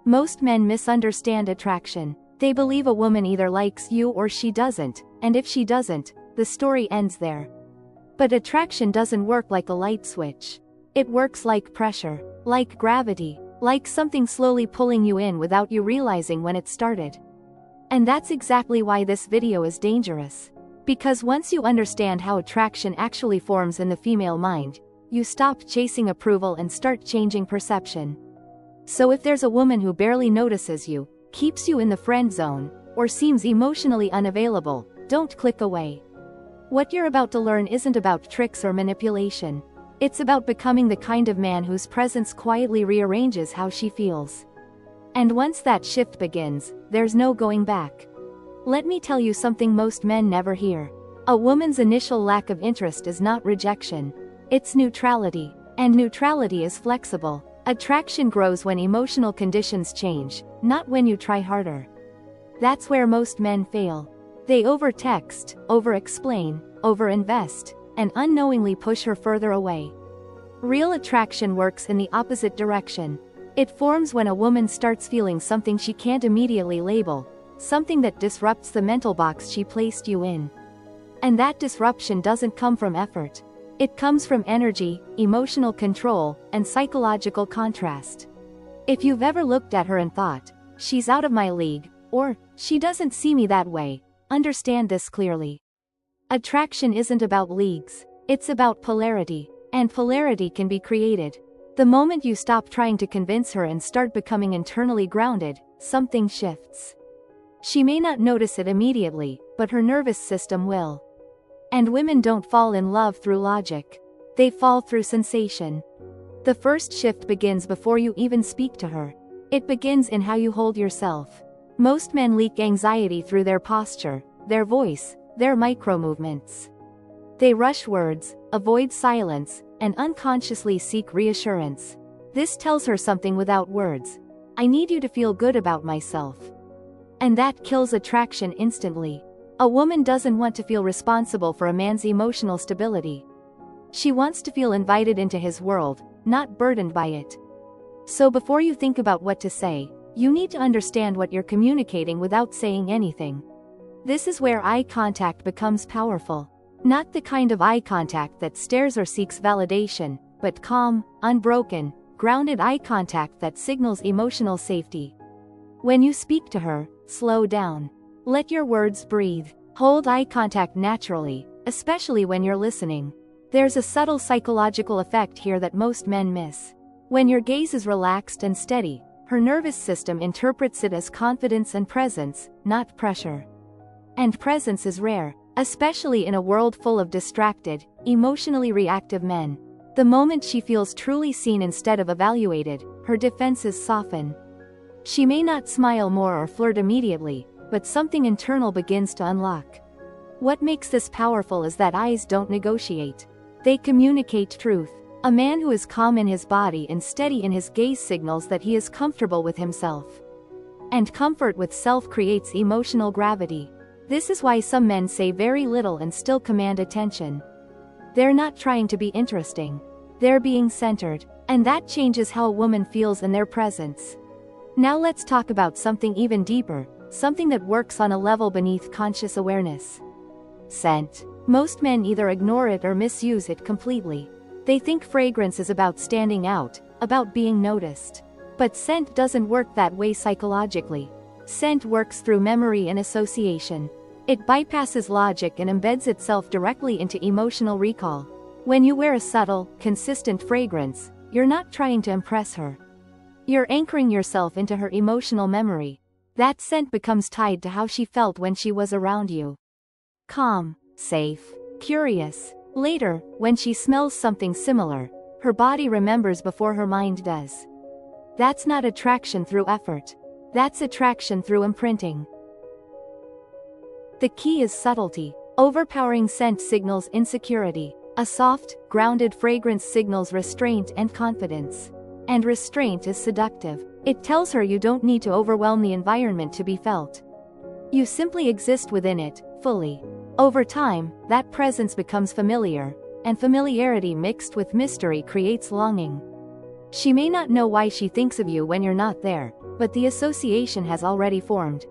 Most men misunderstand attraction. They believe a woman either likes you or she doesn't, and if she doesn't, the story ends there. But attraction doesn't work like a light switch. It works like pressure, like gravity, like something slowly pulling you in without you realizing when it started. And that's exactly why this video is dangerous. Because once you understand how attraction actually forms in the female mind, you stop chasing approval and start changing perception. So if there's a woman who barely notices you, keeps you in the friend zone, or seems emotionally unavailable, don't click away. What you're about to learn isn't about tricks or manipulation. It's about becoming the kind of man whose presence quietly rearranges how she feels. And once that shift begins, there's no going back. Let me tell you something most men never hear. A woman's initial lack of interest is not rejection. It's neutrality. And neutrality is flexible. Attraction grows when emotional conditions change, not when you try harder. That's where most men fail. They over-text, over-explain, over-invest, and unknowingly push her further away. Real attraction works in the opposite direction. It forms when a woman starts feeling something she can't immediately label, something that disrupts the mental box she placed you in. And that disruption doesn't come from effort. It comes from energy, emotional control, and psychological contrast. If you've ever looked at her and thought, she's out of my league, or, she doesn't see me that way, understand this clearly. Attraction isn't about leagues, it's about polarity, and polarity can be created. The moment you stop trying to convince her and start becoming internally grounded, something shifts. She may not notice it immediately, but her nervous system will. And women don't fall in love through logic. They fall through sensation. The first shift begins before you even speak to her. It begins in how you hold yourself. Most men leak anxiety through their posture, their voice, their micro-movements. They rush words, avoid silence, and unconsciously seek reassurance. This tells her something without words. I need you to feel good about myself. And that kills attraction instantly. A woman doesn't want to feel responsible for a man's emotional stability. She wants to feel invited into his world, not burdened by it. So before you think about what to say, you need to understand what you're communicating without saying anything. This is where eye contact becomes powerful. Not the kind of eye contact that stares or seeks validation, but calm, unbroken, grounded eye contact that signals emotional safety. When you speak to her, slow down. Let your words breathe. Hold eye contact naturally, especially when you're listening. There's a subtle psychological effect here that most men miss. When your gaze is relaxed and steady, her nervous system interprets it as confidence and presence, not pressure. And presence is rare, especially in a world full of distracted, emotionally reactive men. The moment she feels truly seen instead of evaluated, her defenses soften. She may not smile more or flirt immediately, but something internal begins to unlock. What makes this powerful is that eyes don't negotiate. They communicate truth. A man who is calm in his body and steady in his gaze signals that he is comfortable with himself. And comfort with self creates emotional gravity. This is why some men say very little and still command attention. They're not trying to be interesting. They're being centered. And that changes how a woman feels in their presence. Now let's talk about something even deeper. Something that works on a level beneath conscious awareness. Scent. Most men either ignore it or misuse it completely. They think fragrance is about standing out, about being noticed. But scent doesn't work that way psychologically. Scent works through memory and association. It bypasses logic and embeds itself directly into emotional recall. When you wear a subtle, consistent fragrance, you're not trying to impress her. You're anchoring yourself into her emotional memory. That scent becomes tied to how she felt when she was around you. Calm, safe, curious. Later, when she smells something similar, her body remembers before her mind does. That's not attraction through effort. That's attraction through imprinting. The key is subtlety. Overpowering scent signals insecurity. A soft, grounded fragrance signals restraint and confidence. And restraint is seductive. It tells her you don't need to overwhelm the environment to be felt. You simply exist within it, fully. Over time, that presence becomes familiar, and familiarity mixed with mystery creates longing. She may not know why she thinks of you when you're not there, but the association has already formed.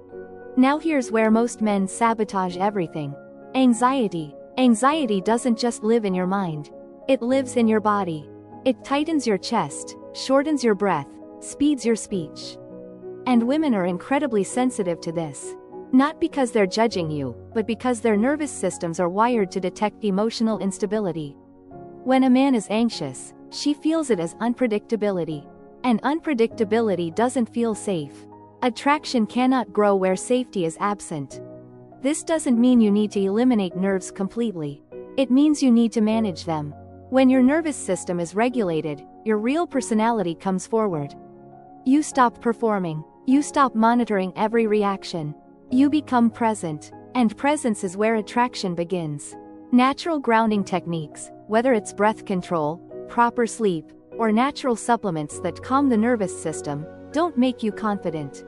Now here's where most men sabotage everything. Anxiety. Anxiety doesn't just live in your mind. It lives in your body. It tightens your chest, shortens your breath, speeds your speech. And women are incredibly sensitive to this. Not because they're judging you, but because their nervous systems are wired to detect emotional instability. When a man is anxious, she feels it as unpredictability. And unpredictability doesn't feel safe. Attraction cannot grow where safety is absent. This doesn't mean you need to eliminate nerves completely. It means you need to manage them. When your nervous system is regulated, your real personality comes forward. You stop performing. You stop monitoring every reaction. You become present. And presence is where attraction begins. Natural grounding techniques, whether it's breath control, proper sleep, or natural supplements that calm the nervous system, don't make you confident.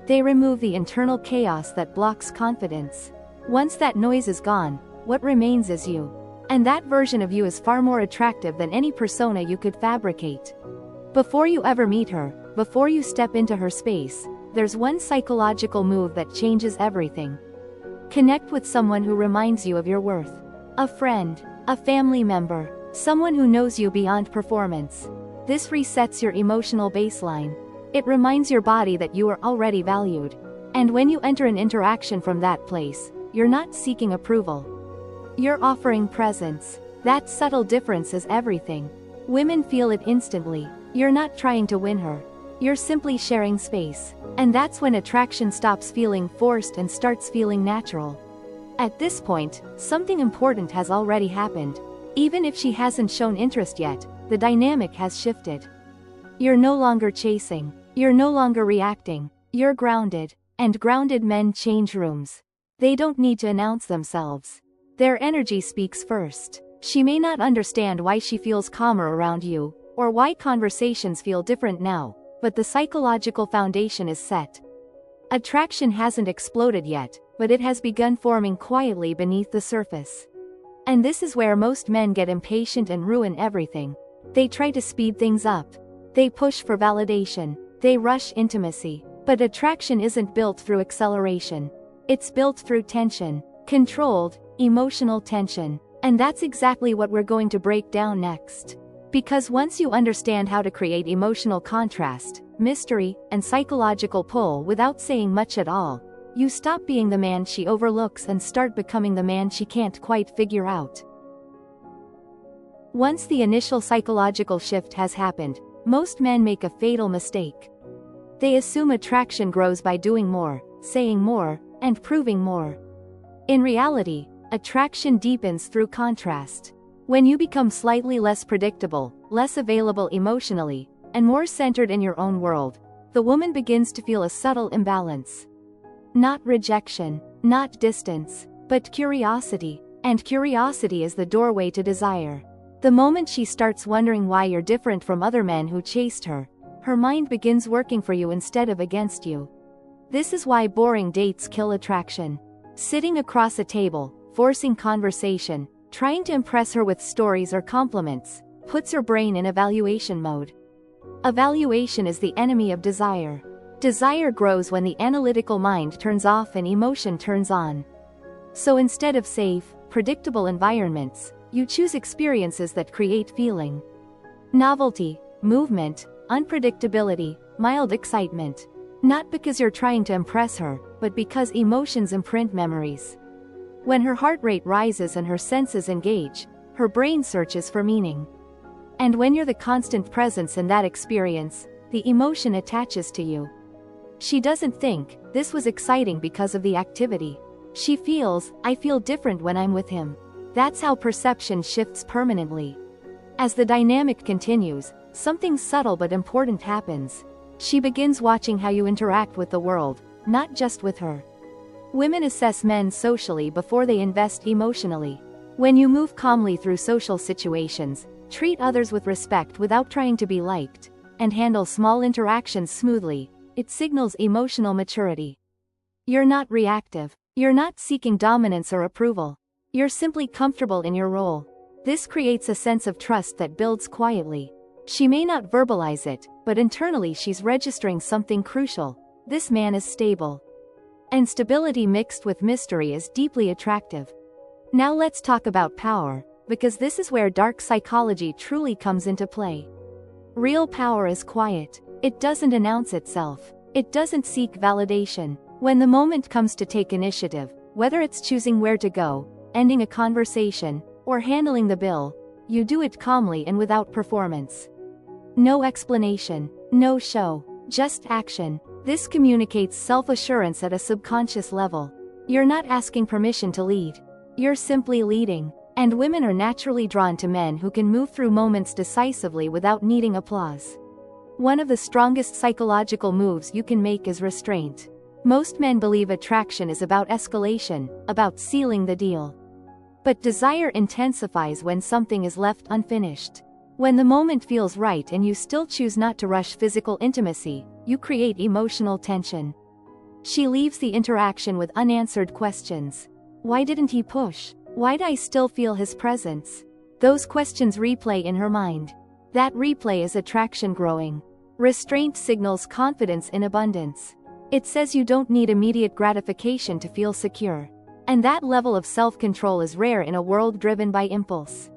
They remove the internal chaos that blocks confidence. Once that noise is gone, what remains is you. And that version of you is far more attractive than any persona you could fabricate. Before you ever meet her, before you step into her space, there's one psychological move that changes everything. Connect with someone who reminds you of your worth. A friend, a family member, someone who knows you beyond performance. This resets your emotional baseline. It reminds your body that you are already valued. And when you enter an interaction from that place, you're not seeking approval. You're offering presence. That subtle difference is everything. Women feel it instantly. You're not trying to win her. You're simply sharing space. And that's when attraction stops feeling forced and starts feeling natural. At this point, something important has already happened. Even if she hasn't shown interest yet, the dynamic has shifted. You're no longer chasing. You're no longer reacting. You're grounded. And grounded men change rooms. They don't need to announce themselves. Their energy speaks first. She may not understand why she feels calmer around you, or why conversations feel different now, but the psychological foundation is set. Attraction hasn't exploded yet, but it has begun forming quietly beneath the surface. And this is where most men get impatient and ruin everything. They try to speed things up. They push for validation. They rush intimacy. But attraction isn't built through acceleration. It's built through tension. Controlled, emotional tension. And that's exactly what we're going to break down next. Because once you understand how to create emotional contrast, mystery, and psychological pull without saying much at all, you stop being the man she overlooks and start becoming the man she can't quite figure out. Once the initial psychological shift has happened, most men make a fatal mistake. They assume attraction grows by doing more, saying more, and proving more. In reality, attraction deepens through contrast. When you become slightly less predictable, less available emotionally, and more centered in your own world, the woman begins to feel a subtle imbalance. Not rejection, not distance, but curiosity. And curiosity is the doorway to desire. The moment she starts wondering why you're different from other men who chased her, her mind begins working for you instead of against you. This is why boring dates kill attraction. Sitting across a table, forcing conversation, trying to impress her with stories or compliments, puts her brain in evaluation mode. Evaluation is the enemy of desire. Desire grows when the analytical mind turns off and emotion turns on. So instead of safe, predictable environments, you choose experiences that create feeling. Novelty, movement, unpredictability, mild excitement. Not because you're trying to impress her, but because emotions imprint memories. When her heart rate rises and her senses engage, her brain searches for meaning. And when you're the constant presence in that experience, the emotion attaches to you. She doesn't think, this was exciting because of the activity. She feels, I feel different when I'm with him. That's how perception shifts permanently. As the dynamic continues, something subtle but important happens. She begins watching how you interact with the world, not just with her. Women assess men socially before they invest emotionally. When you move calmly through social situations, treat others with respect without trying to be liked, and handle small interactions smoothly, it signals emotional maturity. You're not reactive. You're not seeking dominance or approval. You're simply comfortable in your role. This creates a sense of trust that builds quietly. She may not verbalize it, but internally she's registering something crucial. This man is stable. And stability mixed with mystery is deeply attractive. Now let's talk about power, because this is where dark psychology truly comes into play. Real power is quiet. It doesn't announce itself. It doesn't seek validation. When the moment comes to take initiative, whether it's choosing where to go, ending a conversation, or handling the bill, you do it calmly and without performance. No explanation, no show, just action. This communicates self-assurance at a subconscious level. You're not asking permission to lead. You're simply leading. And women are naturally drawn to men who can move through moments decisively without needing applause. One of the strongest psychological moves you can make is restraint. Most men believe attraction is about escalation, about sealing the deal. But desire intensifies when something is left unfinished. When the moment feels right and you still choose not to rush physical intimacy, you create emotional tension. She leaves the interaction with unanswered questions. Why didn't he push? Why'd I still feel his presence? Those questions replay in her mind. That replay is attraction growing. Restraint signals confidence in abundance. It says you don't need immediate gratification to feel secure. And that level of self-control is rare in a world driven by impulse.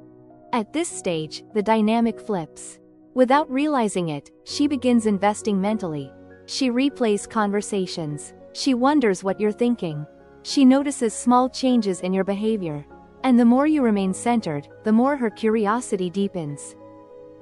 At this stage, the dynamic flips. Without realizing it, she begins investing mentally. She replays conversations. She wonders what you're thinking. She notices small changes in your behavior. And the more you remain centered, the more her curiosity deepens.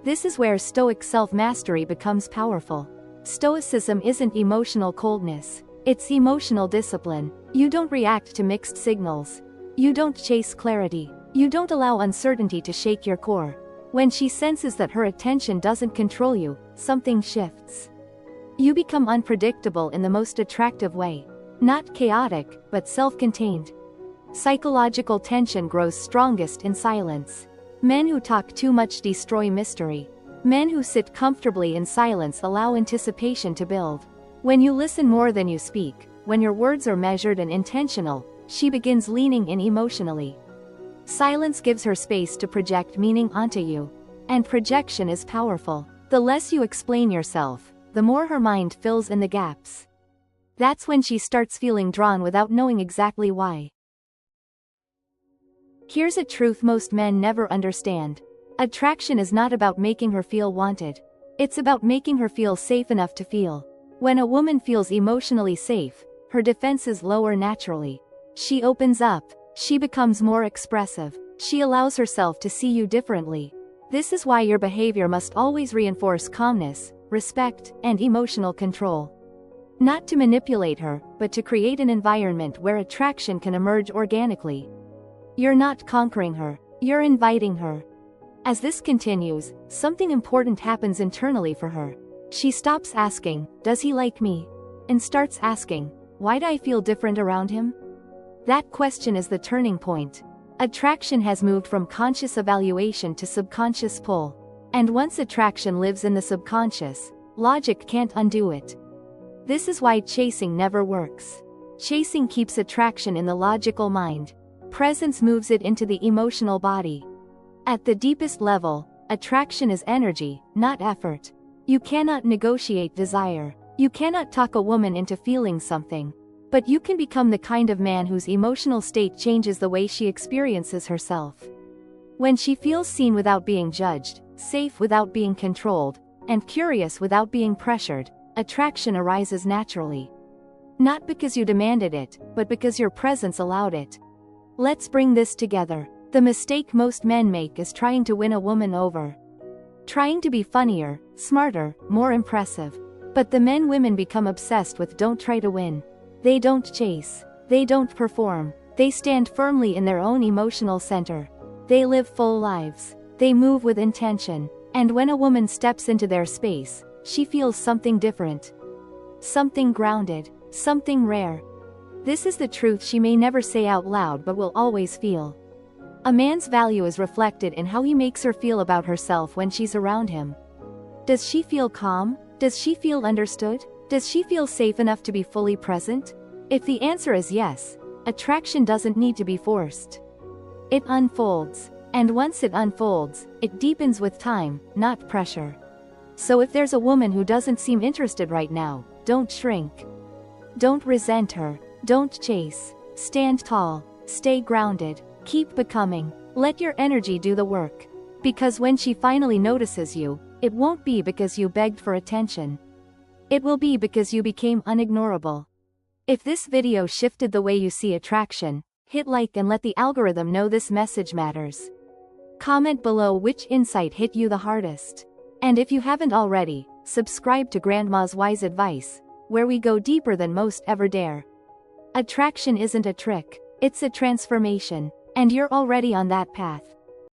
This is where Stoic self-mastery becomes powerful. Stoicism isn't emotional coldness. It's emotional discipline. You don't react to mixed signals. You don't chase clarity. You don't allow uncertainty to shake your core. When she senses that her attention doesn't control you, something shifts. You become unpredictable in the most attractive way. Not chaotic, but self-contained. Psychological tension grows strongest in silence. Men who talk too much destroy mystery. Men who sit comfortably in silence allow anticipation to build. When you listen more than you speak, when your words are measured and intentional, she begins leaning in emotionally. Silence gives her space to project meaning onto you. And projection is powerful. The less you explain yourself, the more her mind fills in the gaps. That's when she starts feeling drawn without knowing exactly why. Here's a truth most men never understand. Attraction is not about making her feel wanted. It's about making her feel safe enough to feel. When a woman feels emotionally safe, her defenses lower naturally. She opens up. She becomes more expressive. She allows herself to see you differently. This is why your behavior must always reinforce calmness, respect, and emotional control. Not to manipulate her, but to create an environment where attraction can emerge organically. You're not conquering her, you're inviting her. As this continues, something important happens internally for her. She stops asking, "Does he like me?" and starts asking, "Why do I feel different around him?" That question is the turning point. Attraction has moved from conscious evaluation to subconscious pull. And once attraction lives in the subconscious, logic can't undo it. This is why chasing never works. Chasing keeps attraction in the logical mind. Presence moves it into the emotional body. At the deepest level, attraction is energy, not effort. You cannot negotiate desire. You cannot talk a woman into feeling something. But you can become the kind of man whose emotional state changes the way she experiences herself. When she feels seen without being judged, safe without being controlled, and curious without being pressured, attraction arises naturally. Not because you demanded it, but because your presence allowed it. Let's bring this together. The mistake most men make is trying to win a woman over. Trying to be funnier, smarter, more impressive. But the men women become obsessed with don't try to win. They don't chase. They don't perform. They stand firmly in their own emotional center. They live full lives. They move with intention. And when a woman steps into their space, she feels something different. Something grounded. Something rare. This is the truth she may never say out loud but will always feel. A man's value is reflected in how he makes her feel about herself when she's around him. Does she feel calm? Does she feel understood? Does she feel safe enough to be fully present? If the answer is yes, attraction doesn't need to be forced. It unfolds. And once it unfolds, it deepens with time, not pressure. So if there's a woman who doesn't seem interested right now, don't shrink. Don't resent her. Don't chase. Stand tall. Stay grounded. Keep becoming. Let your energy do the work. Because when she finally notices you, it won't be because you begged for attention. It will be because you became unignorable. If this video shifted the way you see attraction, hit like and let the algorithm know this message matters. Comment below which insight hit you the hardest. And if you haven't already, subscribe to Grandma's Wise Advice, where we go deeper than most ever dare. Attraction isn't a trick, it's a transformation, and you're already on that path.